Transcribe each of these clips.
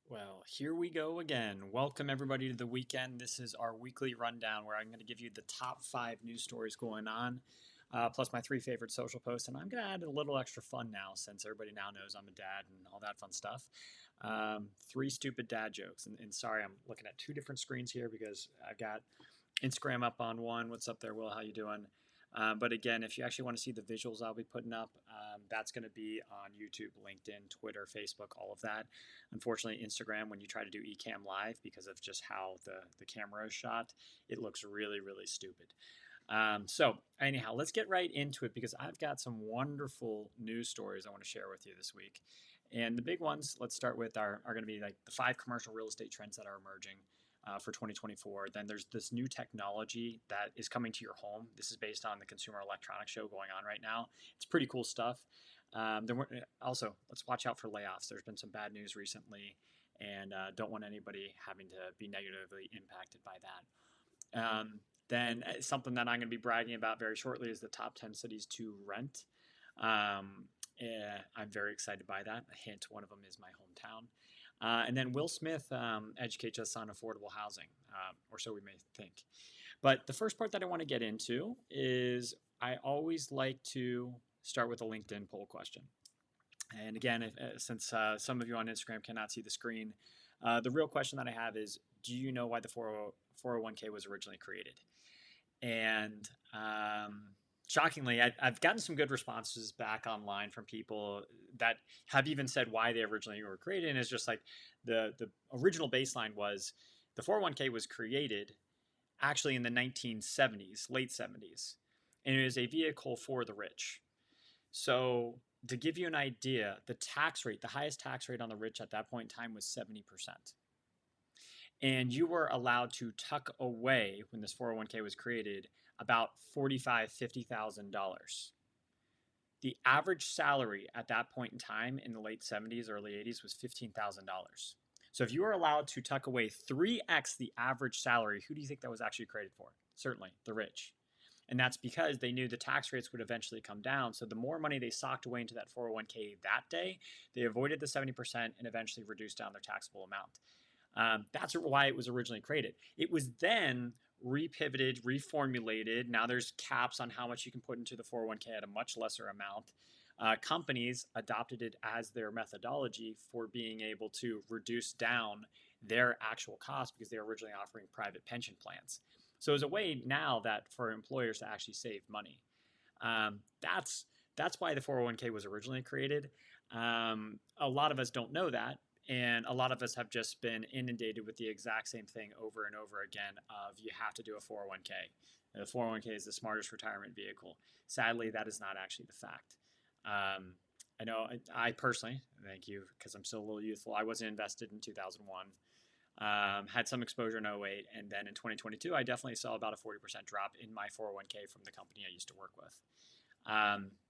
Well, here we go again. Welcome everybody to the weekend. This is our weekly rundown where I'm going to give you the top 5 news stories going on, plus my 3 favorite social posts. And I'm going to add a little extra fun now since everybody now knows I'm a dad and all that fun stuff. 3 stupid dad jokes. And sorry, I'm looking at 2 different screens here because I've got Instagram up on one. What's up there, Will? How you doing? But again, if you actually want to see the visuals I'll be putting up, that's going to be on YouTube, LinkedIn, Twitter, Facebook, all of that. Unfortunately, Instagram, when you try to do Ecamm Live, because of just how the camera is shot, it looks really, really stupid. So anyhow, let's get right into it because I've got some wonderful news stories I want to share with you this week. And the big ones, let's start with, are going to be like the 5 commercial real estate trends that are emerging for 2024. Then there's this new technology that is coming to your home. This is based on the Consumer Electronics Show going on right now. It's pretty cool stuff. Also, let's watch out for layoffs. There's been some bad news recently, and don't want anybody having to be negatively impacted by that. Then something that I'm going to be bragging about very shortly is the top 10 cities to rent. I'm very excited by that. A hint, one of them is my hometown. And then Will Smith educates us on affordable housing, or so we may think. But the first part that I want to get into is I always like to start with a LinkedIn poll question. And again, since some of you on Instagram cannot see the screen, the real question that I have is, do you know why the 401k was originally created? And shockingly, I've gotten some good responses back online from people that have even said why they originally were created. And it's just like the original baseline was the 401k was created actually in the 1970s, late 70s, and it is a vehicle for the rich. So to give you an idea, the tax rate, the highest tax rate on the rich at that point in time was 70%. And you were allowed to tuck away when this 401k was created about $45,000, $50,000. The average salary at that point in time in the late 70s, early 80s was $15,000. So if you were allowed to tuck away 3x the average salary, who do you think that was actually created for? Certainly the rich. And that's because they knew the tax rates would eventually come down. So the more money they socked away into that 401k that day, they avoided the 70% and eventually reduced down their taxable amount. That's why it was originally created. It was then repivoted, reformulated. Now there's caps on how much you can put into the 401k at a much lesser amount. Companies adopted it as their methodology for being able to reduce down their actual cost because they were originally offering private pension plans. So there's a way now that for employers to actually save money. That's why the 401k was originally created. A lot of us don't know that. And a lot of us have just been inundated with the exact same thing over and over again of you have to do a 401k. The 401k is the smartest retirement vehicle. Sadly, that is not actually the fact. I know I personally, thank you, because I'm still a little youthful, I wasn't invested in 2001. Had some exposure in 08. And then in 2022, I definitely saw about a 40% drop in my 401k from the company I used to work with.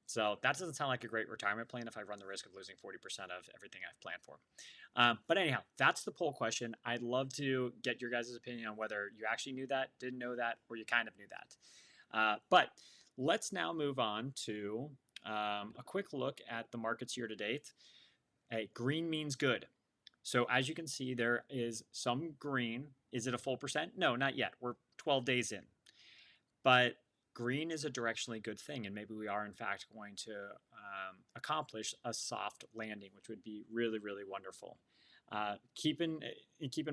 So that doesn't sound like a great retirement plan if I run the risk of losing 40% of everything I've planned for. But anyhow, that's the poll question. I'd love to get your guys' opinion on whether you actually knew that, didn't know that, or you kind of knew that. But let's now move on to a quick look at the markets year to date. Hey, green means good. So as you can see, there is some green. Is it a full percent? No, not yet. We're 12 days in. But green is a directionally good thing, and maybe we are in fact going to accomplish a soft landing, which would be really, really wonderful. Keep in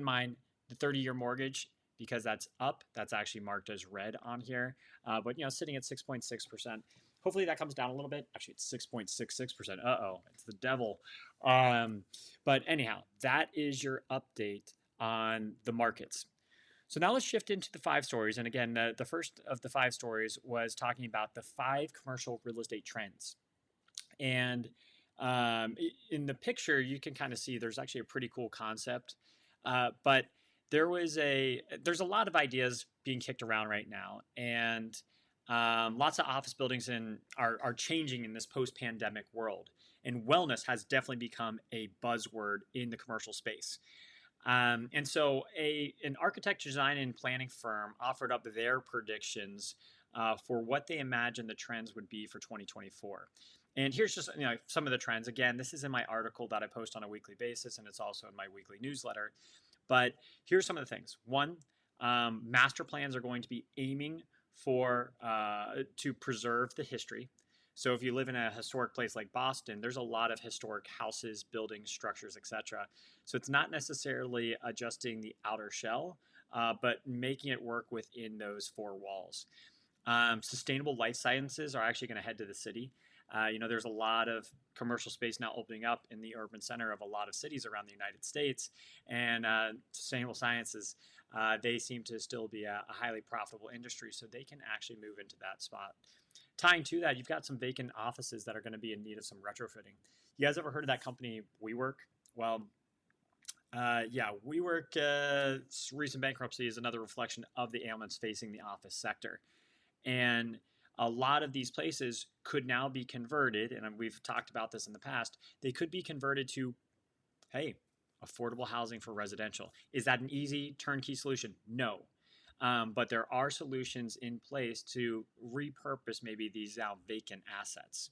mind the 30-year mortgage, because that's up. That's actually marked as red on here, but sitting at 6.6%. Hopefully that comes down a little bit. Actually, it's 6.66%. It's the devil. But anyhow, that is your update on the markets. So now let's shift into the 5 stories. And again, the first of the 5 stories was talking about the 5 commercial real estate trends. And in the picture, you can kind of see there's actually a pretty cool concept. But there's a lot of ideas being kicked around right now. And lots of office buildings are changing in this post-pandemic world. And wellness has definitely become a buzzword in the commercial space. And so an architecture design and planning firm offered up their predictions for what they imagine the trends would be for 2024. And here's just some of the trends. Again, this is in my article that I post on a weekly basis, and it's also in my weekly newsletter. But here's some of the things. One, master plans are going to be aiming for to preserve the history. So if you live in a historic place like Boston, there's a lot of historic houses, buildings, structures, etc. So it's not necessarily adjusting the outer shell, but making it work within those four walls. Sustainable life sciences are actually going to head to the city. There's a lot of commercial space now opening up in the urban center of a lot of cities around the United States, and sustainable sciences, they seem to still be a highly profitable industry, so they can actually move into that spot. Tying to that, you've got some vacant offices that are going to be in need of some retrofitting. You guys ever heard of that company WeWork? Well, yeah, WeWork's recent bankruptcy is another reflection of the ailments facing the office sector. And a lot of these places could now be converted, and we've talked about this in the past, they could be converted to, hey, affordable housing for residential. Is that an easy turnkey solution? No. But there are solutions in place to repurpose maybe these now vacant assets.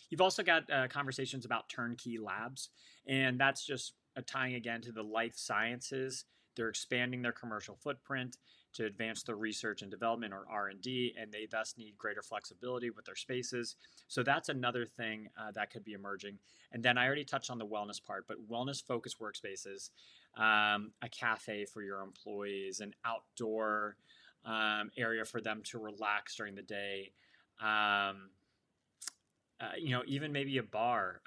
You've also got conversations about turnkey labs, and that's just tying again to the life sciences. They're expanding their commercial footprint to advance their research and development, or R&D, and they thus need greater flexibility with their spaces. So that's another thing that could be emerging. And then I already touched on the wellness part, but wellness-focused workspaces, a cafe for your employees, an outdoor area for them to relax during the day. Even maybe a bar,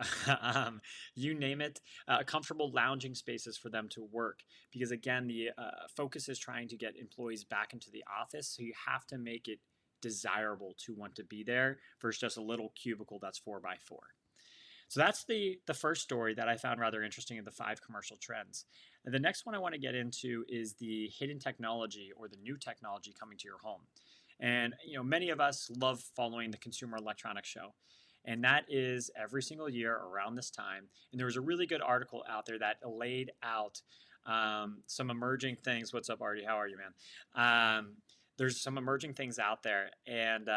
you name it, comfortable lounging spaces for them to work. Because again, the focus is trying to get employees back into the office. So you have to make it desirable to want to be there versus just a little cubicle that's 4x4. So that's the first story that I found rather interesting in the 5 commercial trends. And the next one I want to get into is the hidden technology or the new technology coming to your home. And many of us love following the Consumer Electronics Show. And that is every single year around this time. And there was a really good article out there that laid out some emerging things. What's up, Artie? How are you, man? There's some emerging things out there. And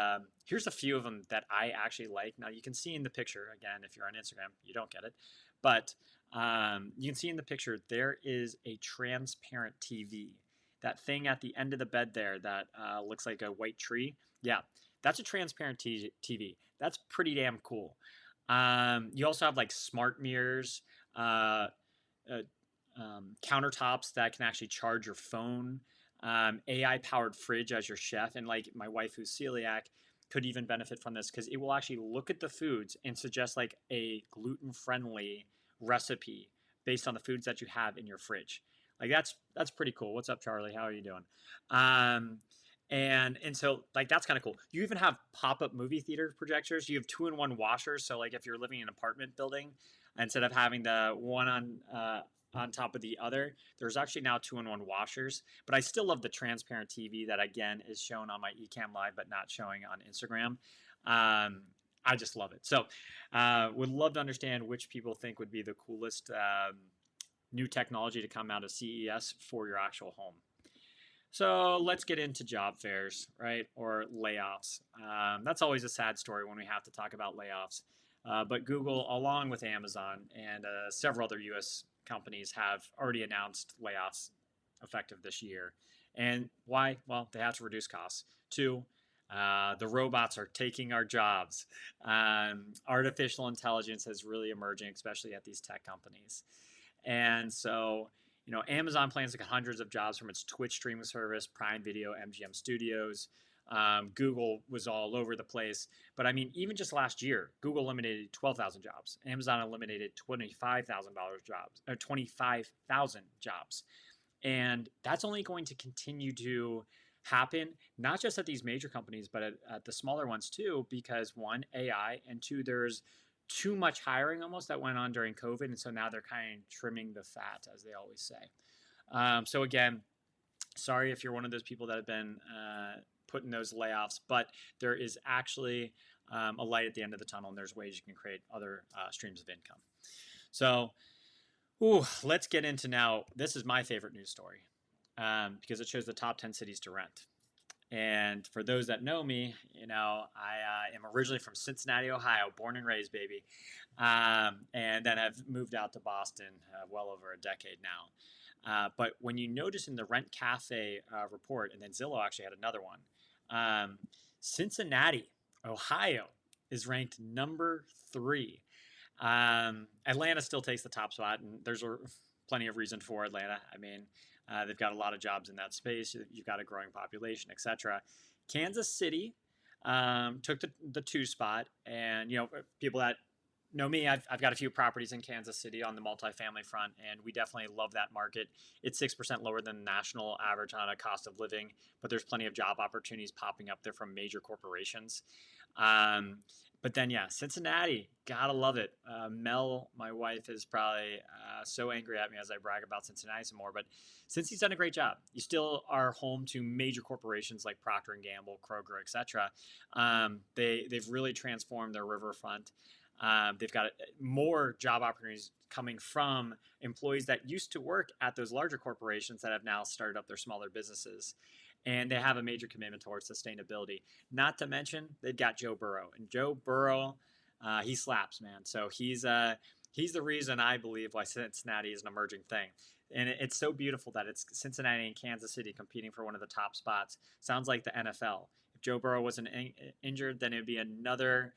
here's a few of them that I actually like. Now, you can see in the picture, again, if you're on Instagram, you don't get it. But you can see in the picture, there is a transparent TV. That thing at the end of the bed there that looks like a white tree. Yeah, that's a transparent TV. That's pretty damn cool. You also have like smart mirrors, countertops that can actually charge your phone, AI powered fridge as your chef. And like my wife, who's celiac, could even benefit from this because it will actually look at the foods and suggest like a gluten friendly recipe based on the foods that you have in your fridge. Like that's pretty cool. What's up, Charlie? How are you doing? And so like that's kind of cool. You even have pop-up movie theater projectors. You have 2-in-1 washers. So like if you're living in an apartment building, instead of having the one on top of the other, there's actually now 2-in-1 washers. But I still love the transparent TV that again is shown on my Ecamm Live, but not showing on Instagram. I just love it. So would love to understand which people think would be the coolest new technology to come out of CES for your actual home. So let's get into job fairs, right? Or layoffs. That's always a sad story when we have to talk about layoffs. But Google, along with Amazon and several other US companies, have already announced layoffs effective this year. And why? Well, they have to reduce costs. 2, the robots are taking our jobs. Artificial intelligence is really emerging, especially at these tech companies. And so, Amazon plans to cut hundreds of jobs from its Twitch streaming service, Prime Video, MGM Studios. Google was all over the place. But I mean, even just last year, Google eliminated 12,000 jobs. Amazon eliminated 25,000 jobs. And that's only going to continue to happen, not just at these major companies, but at the smaller ones too, because 1, AI, and 2, there's too much hiring almost that went on during COVID. And so now they're kind of trimming the fat, as they always say. So again, sorry if you're one of those people that have been put in those layoffs, but there is actually a light at the end of the tunnel, and there's ways you can create other streams of income. So let's get into now. This is my favorite news story because it shows the top 10 cities to rent. And for those that know me, I am originally from Cincinnati, Ohio, born and raised, baby. And then I've moved out to Boston well over a decade now. But when you notice in the Rent Cafe report, and then Zillow actually had another one, um, Cincinnati, Ohio is ranked number 3. Atlanta still takes the top spot, and there's plenty of reason for Atlanta. I mean, they've got a lot of jobs in that space. You've got a growing population, etc. Kansas City took the 2 spot, and people that know me, I've got a few properties in Kansas City on the multifamily front, and we definitely love that market. It's 6% lower than the national average on a cost of living, but there's plenty of job opportunities popping up there from major corporations. Um, but then, yeah, Cincinnati, gotta love it. Mel, my wife, is probably so angry at me as I brag about Cincinnati some more. But since he's done a great job, you still are home to major corporations like Procter and Gamble, Kroger, etc. They've really transformed their riverfront. They've got more job opportunities coming from employees that used to work at those larger corporations that have now started up their smaller businesses. And they have a major commitment towards sustainability. Not to mention, they've got Joe Burrow. And Joe Burrow, he slaps, man. So he's the reason I believe why Cincinnati is an emerging thing. And it's so beautiful that it's Cincinnati and Kansas City competing for one of the top spots. Sounds like the NFL. If Joe Burrow wasn't injured, then it would be another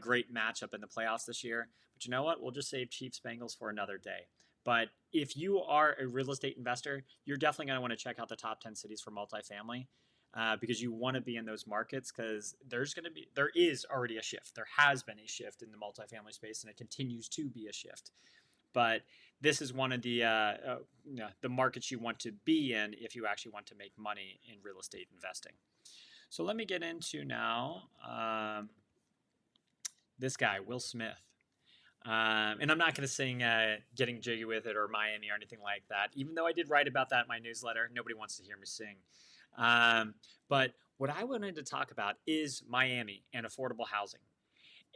great matchup in the playoffs this year. But you know what? We'll just save Chiefs Bengals for another day. But if you are a real estate investor, you're definitely going to want to check out the top 10 cities for multifamily because you want to be in those markets because there is already a shift. There has been a shift in the multifamily space and it continues to be a shift. But this is one of the markets you want to be in if you actually want to make money in real estate investing. So let me get into now this guy, Will Smith. And I'm not going to sing Getting Jiggy With It or Miami or anything like that, even though I did write about that in my newsletter. Nobody wants to hear me sing. But what I wanted to talk about is Miami and affordable housing.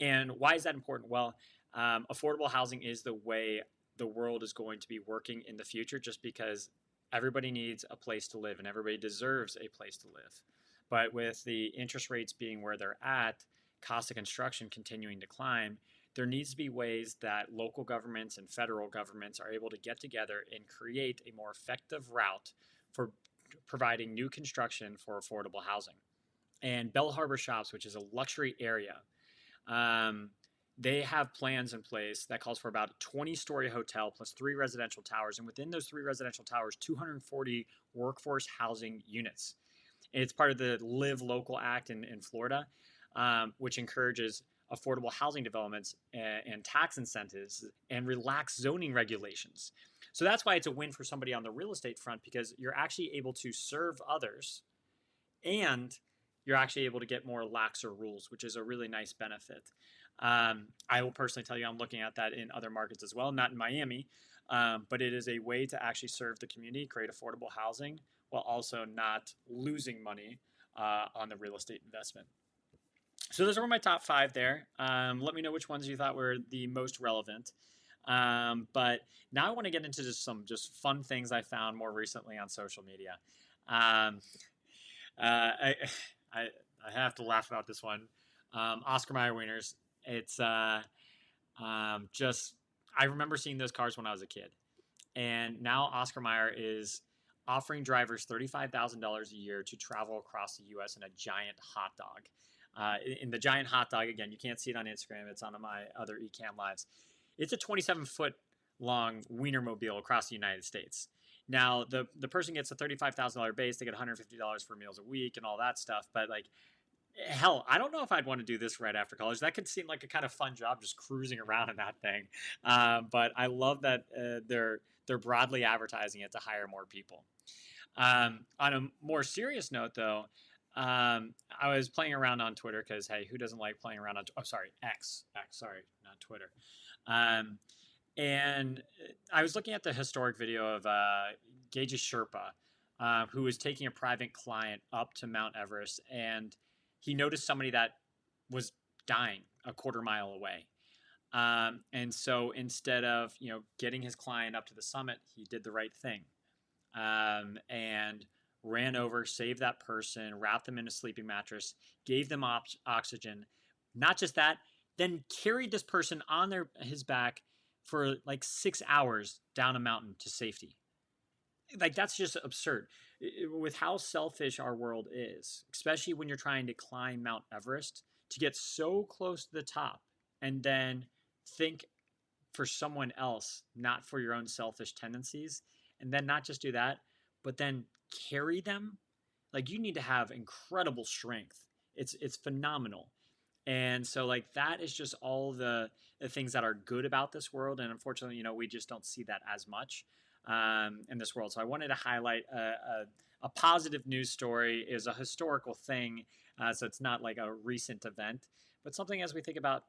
And why is that important? Well, affordable housing is the way the world is going to be working in the future just because everybody needs a place to live and everybody deserves a place to live. But with the interest rates being where they're at, cost of construction continuing to climb, there needs to be ways that local governments and federal governments are able to get together and create a more effective route for providing new construction for affordable housing. And Bell Harbor Shops, which is a luxury area, they have plans in place that calls for about a 20-story hotel plus 3 residential towers. And within those 3 residential towers, 240 workforce housing units. It's part of the Live Local Act in Florida, which encourages affordable housing developments and tax incentives and relaxed zoning regulations. So that's why it's a win for somebody on the real estate front because you're actually able to serve others and you're actually able to get more laxer rules, which is a really nice benefit. I will personally tell you I'm looking at that in other markets as well, not in Miami, but it is a way to actually serve the community, create affordable housing while also not losing money on the real estate investment. So those were my top 5 there. Let me know which ones you thought were the most relevant. But now I want to get into some fun things I found more recently on social media. I have to laugh about this one. Oscar Mayer wieners. It's I remember seeing those cars when I was a kid, and now Oscar Mayer is offering drivers $35,000 a year to travel across the U.S. in a giant hot dog. In the giant hot dog, again, you can't see it on Instagram. It's on my other Ecamm Lives. It's a 27-foot long Wienermobile across the United States. Now, the person gets a $35,000 base. They get $150 for meals a week and all that stuff. But, hell, I don't know if I'd want to do this right after college. That could seem like a kind of fun job, just cruising around in that thing. But I love that they're broadly advertising it to hire more people. On a more serious note, though, I was playing around on Twitter because, hey, who doesn't like playing around on X, sorry, not Twitter. And I was looking at the historic video of Gage's Sherpa, who was taking a private client up to Mount Everest, and he noticed somebody that was dying a quarter mile away. And so instead of getting his client up to the summit, he did the right thing and ran over, saved that person, wrapped them in a sleeping mattress, gave them oxygen. Not just that, then carried this person on his back for like 6 hours down a mountain to safety. Like, that's just absurd. With how selfish our world is, especially when you're trying to climb Mount Everest, to get so close to the top and then think for someone else, not for your own selfish tendencies, and then not just do that, but then carry them. Like, you need to have incredible strength. It's phenomenal. And so, like, that is just all the things that are good about this world. And unfortunately, we just don't see that as much in this world. So I wanted to highlight a positive news story. Is a historical thing. So it's not like a recent event, but something as we think about,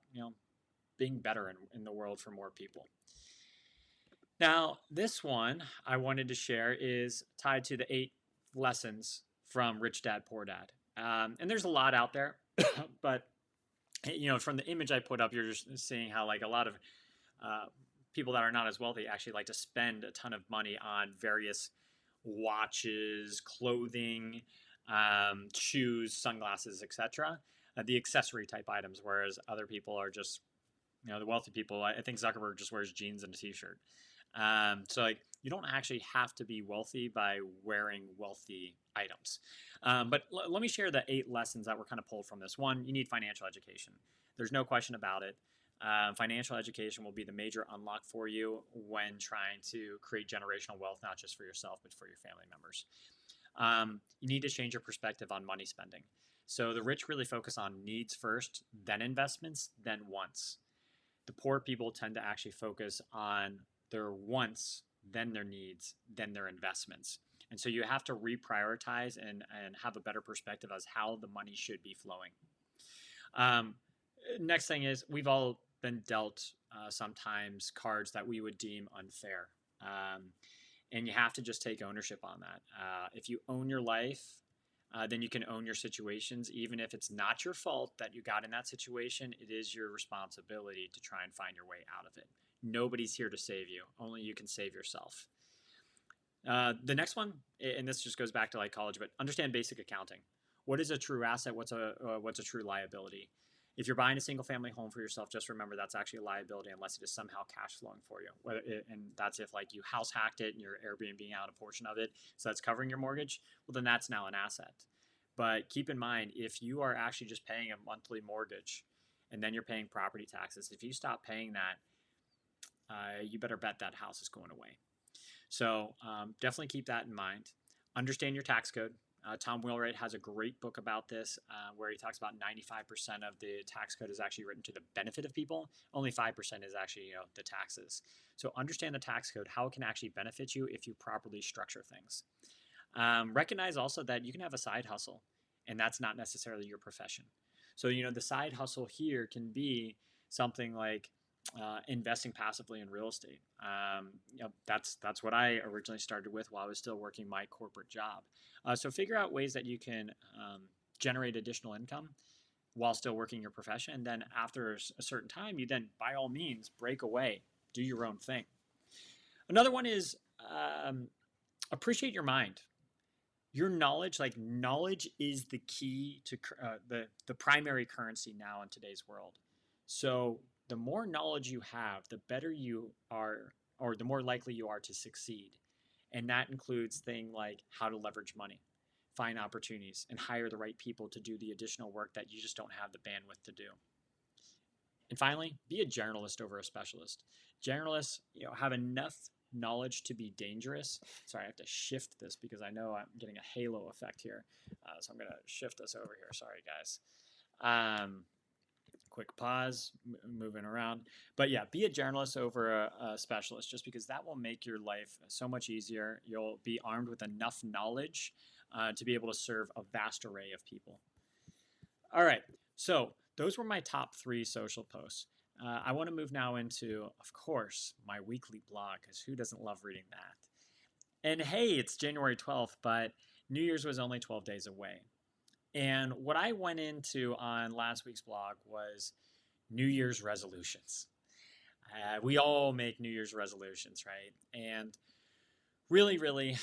being better in the world for more people. Now, this one I wanted to share is tied to the 8 lessons from Rich Dad, Poor Dad. And there's a lot out there, but from the image I put up, you're just seeing how like a lot of people that are not as wealthy actually like to spend a ton of money on various watches, clothing, shoes, sunglasses, etc. The accessory type items, whereas other people are just, the wealthy people. I think Zuckerberg just wears jeans and a t-shirt. So like, you don't actually have to be wealthy by wearing wealthy items. But let me share the 8 lessons that were kind of pulled from this. One, you need financial education. There's no question about it. Financial education will be the major unlock for you when trying to create generational wealth, not just for yourself, but for your family members. You need to change your perspective on money spending. So the rich really focus on needs first, then investments, then wants. The poor people tend to actually focus on their wants, then their needs, then their investments. And so you have to reprioritize and have a better perspective as how the money should be flowing. Next thing is, we've all been dealt sometimes cards that we would deem unfair. And you have to just take ownership on that. If you own your life, then you can own your situations. Even if it's not your fault that you got in that situation, it is your responsibility to try and find your way out of it. Nobody's here to save you. Only you can save yourself. The next one, and this just goes back to like college, but understand basic accounting. What is a true asset? What's a true liability? If you're buying a single family home for yourself, just remember that's actually a liability unless it is somehow cash flowing for you. And that's if like you house hacked it and you're Airbnb out a portion of it, so that's covering your mortgage. Well, then that's now an asset. But keep in mind, if you are actually just paying a monthly mortgage and then you're paying property taxes, if you stop paying that, you better bet that house is going away. So definitely keep that in mind. Understand your tax code. Tom Wheelwright has a great book about this where he talks about 95% of the tax code is actually written to the benefit of people. Only 5% is actually the taxes. So understand the tax code, how it can actually benefit you if you properly structure things. Recognize also that you can have a side hustle, and that's not necessarily your profession. So the side hustle here can be something like investing passively in real estate. That's what I originally started with while I was still working my corporate job. So figure out ways that you can generate additional income while still working your profession. And then after a certain time, you then, by all means, break away, do your own thing. Another one is appreciate your mind. Your knowledge, like knowledge is the key to the primary currency now in today's world. So the more knowledge you have, the better you are, or the more likely you are to succeed. And that includes things like how to leverage money, find opportunities, and hire the right people to do the additional work that you just don't have the bandwidth to do. And finally, be a generalist over a specialist. Generalists, have enough knowledge to be dangerous. Sorry, I have to shift this because I know I'm getting a halo effect here. So I'm going to shift this over here. Sorry, guys. Quick pause, moving around. But yeah, be a generalist over a specialist, just because that will make your life so much easier. You'll be armed with enough knowledge to be able to serve a vast array of people. All right, so those were my top 3 social posts. I want to move now into, of course, my weekly blog, because who doesn't love reading that? And hey, it's January 12th, but New Year's was only 12 days away. And what I went into on last week's blog was New Year's resolutions. We all make New Year's resolutions, right? And really,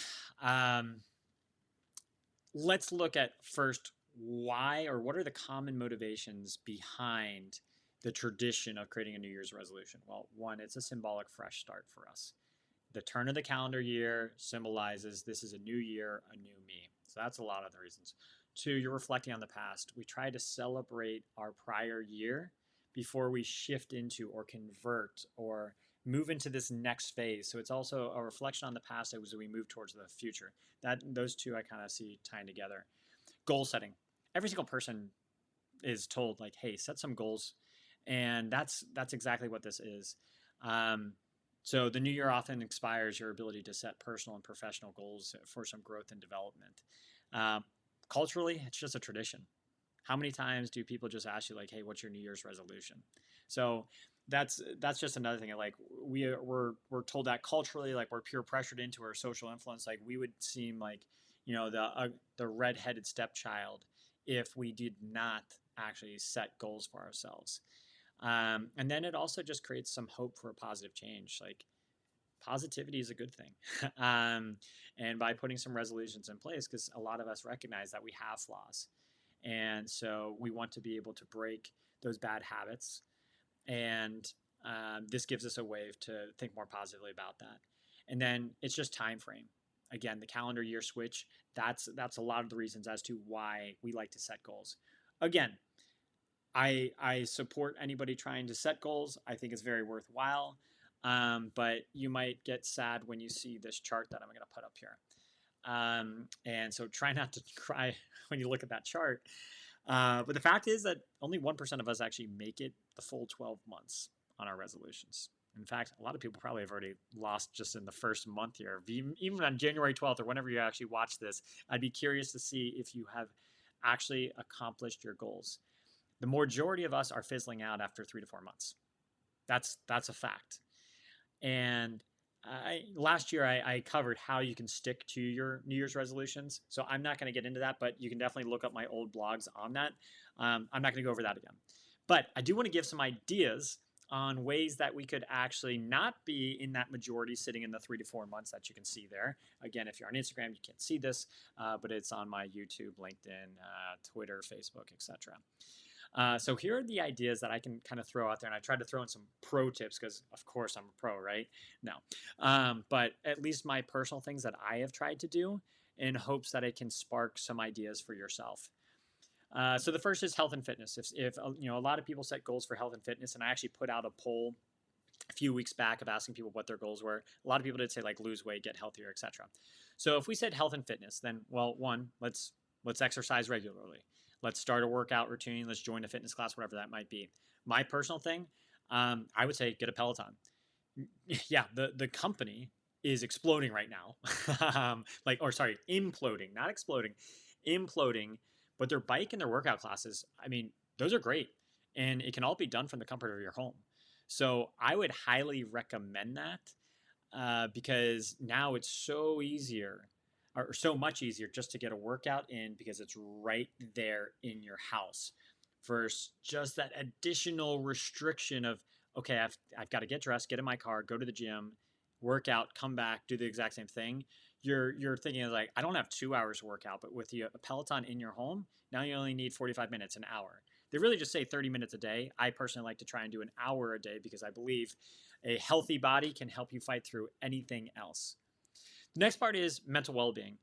let's look at first why or what are the common motivations behind the tradition of creating a New Year's resolution. Well, one, it's a symbolic fresh start for us. The turn of the calendar year symbolizes this is a new year, a new me. So that's a lot of the reasons. Two, you're reflecting on the past. We try to celebrate our prior year before we shift into or convert or move into this next phase. So it's also a reflection on the past as we move towards the future. That those two I kind of see tying together. Goal setting. Every single person is told like, hey, set some goals, and that's exactly what this is. Um, so the new year often inspires your ability to set personal and professional goals for some growth and development. Um, Culturally, it's just a tradition. How many times do people just ask you like, "Hey, what's your New Year's resolution?" So that's just another thing. Like we're told that culturally, like we're peer pressured into our social influence. Like we would seem like the redheaded stepchild if we did not actually set goals for ourselves. And then it also just creates some hope for a positive change. Like positivity is a good thing. And by putting some resolutions in place, because a lot of us recognize that we have flaws. And so we want to be able to break those bad habits. And this gives us a way to think more positively about that. And then it's just time frame. Again, the calendar year switch, that's a lot of the reasons as to why we like to set goals. Again, I support anybody trying to set goals. I think it's very worthwhile. But you might get sad when you see this chart that I'm going to put up here. And so try not to cry when you look at that chart. But the fact is that only 1% of us actually make it the full 12 months on our resolutions. In fact, a lot of people probably have already lost just in the first month here. Even on January 12th or whenever you actually watch this, I'd be curious to see if you have actually accomplished your goals. The majority of us are fizzling out after 3 to 4 months. That's a fact. And last year I covered how you can stick to your New Year's resolutions. So I'm not going to get into that, but you can definitely look up my old blogs on that. I'm not going to go over that again. But I do want to give some ideas on ways that we could actually not be in that majority sitting in the 3 to 4 months that you can see there. Again, if you're on Instagram, you can't see this, but it's on my YouTube, LinkedIn, Twitter, Facebook, etc. So here are the ideas that I can kind of throw out there, and I tried to throw in some pro tips because, of course, I'm a pro, right? No, but at least my personal things that I have tried to do in hopes that it can spark some ideas for yourself. So the first is health and fitness. If a lot of people set goals for health and fitness, and I actually put out a poll a few weeks back of asking people what their goals were. A lot of people did say like lose weight, get healthier, etc. So if we said health and fitness, then well, one, let's exercise regularly. Let's start a workout routine. Let's join a fitness class, whatever that might be. My personal thing, I would say get a Peloton. Yeah, the company is exploding right now. Imploding, not exploding, imploding. But their bike and their workout classes, I mean, those are great. And it can all be done from the comfort of your home. So I would highly recommend that because now it's so easier or so much easier just to get a workout in because it's right there in your house versus just that additional restriction of, okay, I've got to get dressed, get in my car, go to the gym, work out, come back, do the exact same thing. You're thinking like, I don't have 2 hours to work out, but with a Peloton in your home, now you only need 45 minutes, an hour. They really just say 30 minutes a day. I personally like to try and do an hour a day because I believe a healthy body can help you fight through anything else. The next part is mental well-being.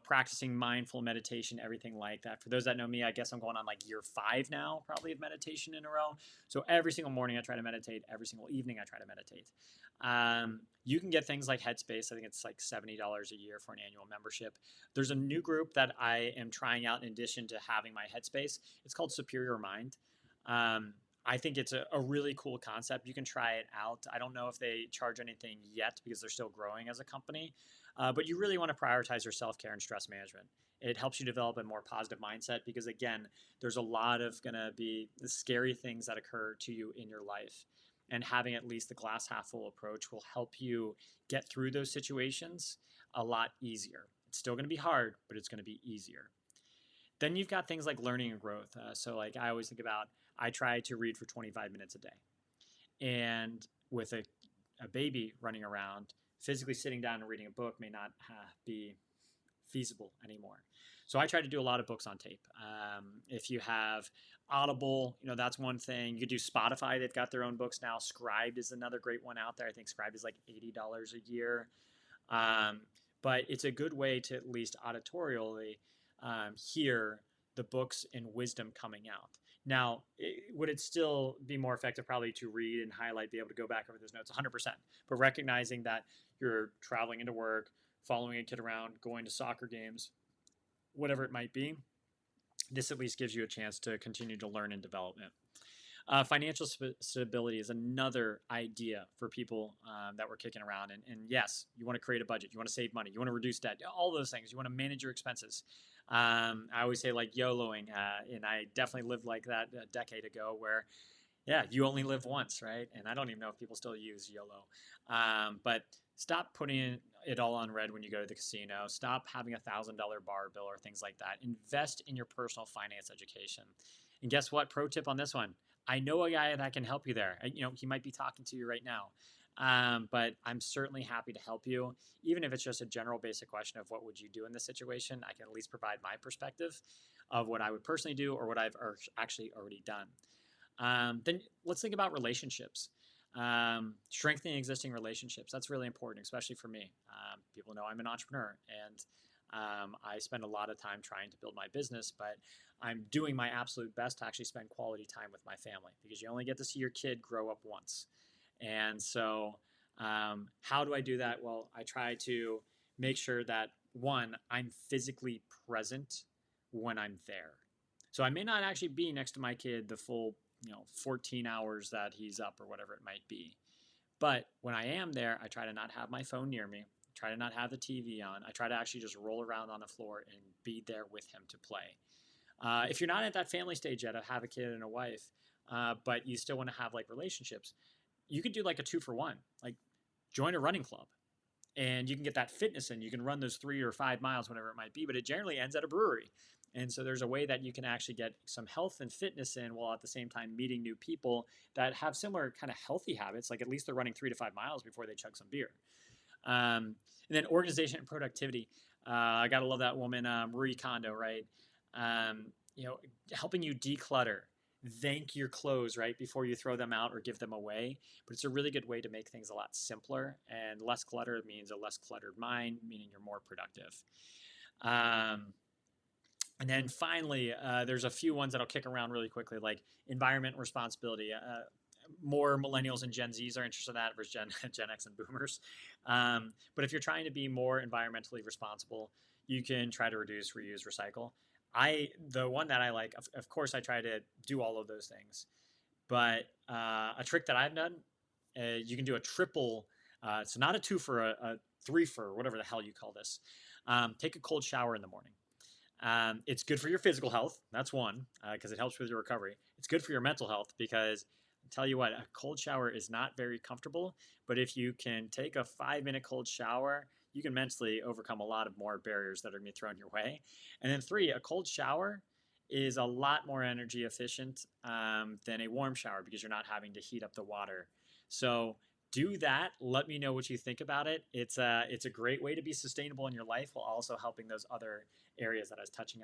Practicing mindful meditation, everything like that. For those that know me, I guess I'm going on like year 5 now, probably of meditation in a row. So every single morning I try to meditate. Every single evening I try to meditate. You can get things like Headspace. I think it's like $70 a year for an annual membership. There's a new group that I am trying out in addition to having my Headspace. It's called Superior Mind. I think it's a really cool concept. You can try it out. I don't know if they charge anything yet because they're still growing as a company. But you really want to prioritize your self-care and stress management. It helps you develop a more positive mindset because, again, there's a lot of going to be scary things that occur to you in your life. And having at least the glass half full approach will help you get through those situations a lot easier. It's still going to be hard, but it's going to be easier. Then you've got things like learning and growth. So like I always think about, I try to read for 25 minutes a day. And with a baby running around, physically sitting down and reading a book may not be feasible anymore. So I try to do a lot of books on tape. If you have Audible, that's one thing. You could do Spotify. They've got their own books now. Scribed is another great one out there. I think Scribed is like $80 a year. Um, but it's a good way to at least auditorially hear the books and wisdom coming out. Now, would it still be more effective probably to read and highlight, be able to go back over those notes? 100%. But recognizing that you're traveling into work, following a kid around, going to soccer games, whatever it might be, this at least gives you a chance to continue to learn and develop it. Financial stability is another idea for people that we're kicking around. And yes, you want to create a budget. You want to save money. You want to reduce debt. All those things. You want to manage your expenses. I always say like YOLOing. And I definitely lived like that a decade ago where, yeah, you only live once, right? And I don't even know if people still use YOLO. But stop putting it all on red when you go to the casino. Stop having $1,000 bar bill or things like that. Invest in your personal finance education. And guess what? Pro tip on this one. I know a guy that can help you there. He might be talking to you right now. But I'm certainly happy to help you. Even if it's just a general basic question of what would you do in this situation, I can at least provide my perspective of what I would personally do or what I've actually already done. Then let's think about relationships. Strengthening existing relationships. That's really important, especially for me. People know I'm an entrepreneur and I spend a lot of time trying to build my business, but I'm doing my absolute best to actually spend quality time with my family because you only get to see your kid grow up once. And so how do I do that? Well, I try to make sure that, one, I'm physically present when I'm there. So I may not actually be next to my kid the full 14 hours that he's up or whatever it might be. But when I am there, I try to not have my phone near me, try to not have the TV on. I try to actually just roll around on the floor and be there with him to play. If you're not at that family stage yet, have a kid and a wife, but you still want to have like relationships, you could do like a 2-for-1, like join a running club and you can get that fitness in. You can run those 3 or 5 miles, whatever it might be, but it generally ends at a brewery. And so there's a way that you can actually get some health and fitness in while at the same time meeting new people that have similar kind of healthy habits. Like at least they're running 3 to 5 miles before they chug some beer. And then organization and productivity. I got to love that woman, Marie Kondo, right? Helping you declutter, thank your clothes right before you throw them out or give them away. But it's a really good way to make things a lot simpler, and less clutter means a less cluttered mind, meaning you're more productive. And then finally, there's a few ones that I'll kick around really quickly, like environment and responsibility. More millennials and Gen Zs are interested in that versus Gen X and boomers. But if you're trying to be more environmentally responsible, you can try to reduce, reuse, recycle. The one that I like, of course, I try to do all of those things. But a trick that I've done, you can do a triple. So not a 2 for a 3 for whatever the hell you call this. Take a cold shower in the morning. It's good for your physical health. That's one, because it helps with your recovery. It's good for your mental health because I tell you what, a cold shower is not very comfortable. But if you can take a 5-minute cold shower, you can mentally overcome a lot of more barriers that are going to be thrown your way. And then 3, a cold shower is a lot more energy efficient than a warm shower because you're not having to heat up the water. So do that. Let me know what you think about it. It's a great way to be sustainable in your life while also helping those other areas that I was touching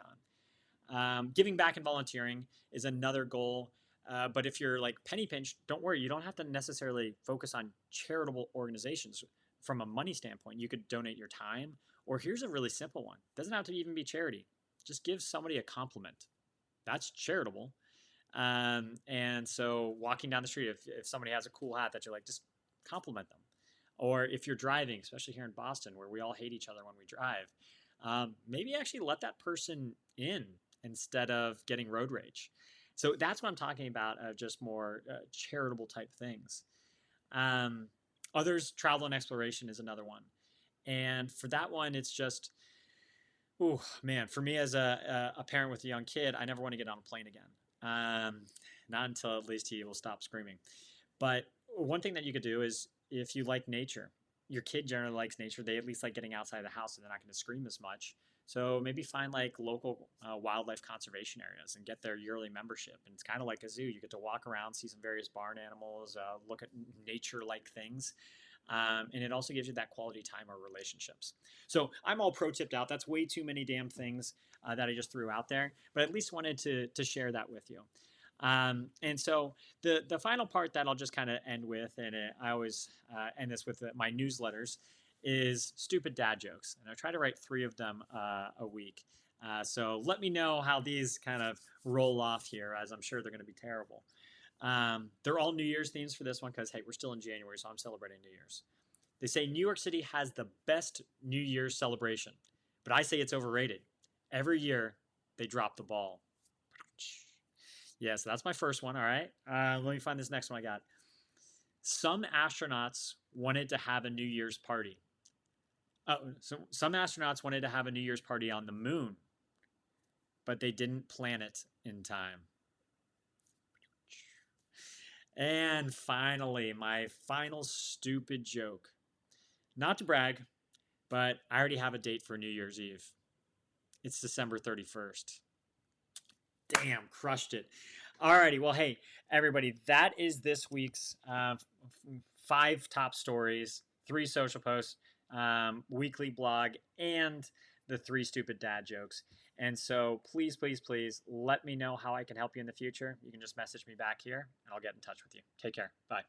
on. Giving back and volunteering is another goal. But if you're like penny pinched, don't worry. You don't have to necessarily focus on charitable organizations. From a money standpoint, you could donate your time, or here's a really simple one. It doesn't have to even be charity. Just give somebody a compliment. That's charitable. And so walking down the street, if somebody has a cool hat that you're like, just compliment them. Or if you're driving, especially here in Boston, where we all hate each other when we drive, maybe actually let that person in instead of getting road rage. So that's what I'm talking about, just more charitable type things. Others, travel and exploration is another one. And for that one, it's just, oh man, for me as a parent with a young kid, I never want to get on a plane again. Not until at least he will stop screaming. But one thing that you could do is if you like nature, your kid generally likes nature. They at least like getting outside the house and they're not going to scream as much. So maybe find like local wildlife conservation areas and get their yearly membership. And it's kind of like a zoo. You get to walk around, see some various barn animals, look at nature-like things. And it also gives you that quality time or relationships. So I'm all pro tipped out. That's way too many damn things that I just threw out there, but at least wanted to share that with you. And so the final part that I'll just kind of end with, and I always end this with my newsletters, is stupid dad jokes. And I try to write 3 of them a week. So let me know how these kind of roll off here, as I'm sure they're going to be terrible. They're all New Year's themes for this one because, hey, we're still in January, so I'm celebrating New Year's. They say New York City has the best New Year's celebration, but I say it's overrated. Every year, they drop the ball. Yeah, so that's my first one. All right. Let me find this next one I got. Some astronauts wanted to have a New Year's party. So some astronauts wanted to have a New Year's party on the moon, but they didn't plan it in time. And finally, my final stupid joke. Not to brag, but I already have a date for New Year's Eve. It's December 31st. Damn, crushed it. Alrighty, well, hey, everybody, that is this week's 5 top stories, 3 social posts, weekly blog, and the 3 stupid dad jokes. And so please, please, please let me know how I can help you in the future. You can just message me back here, and I'll get in touch with you. Take care. Bye.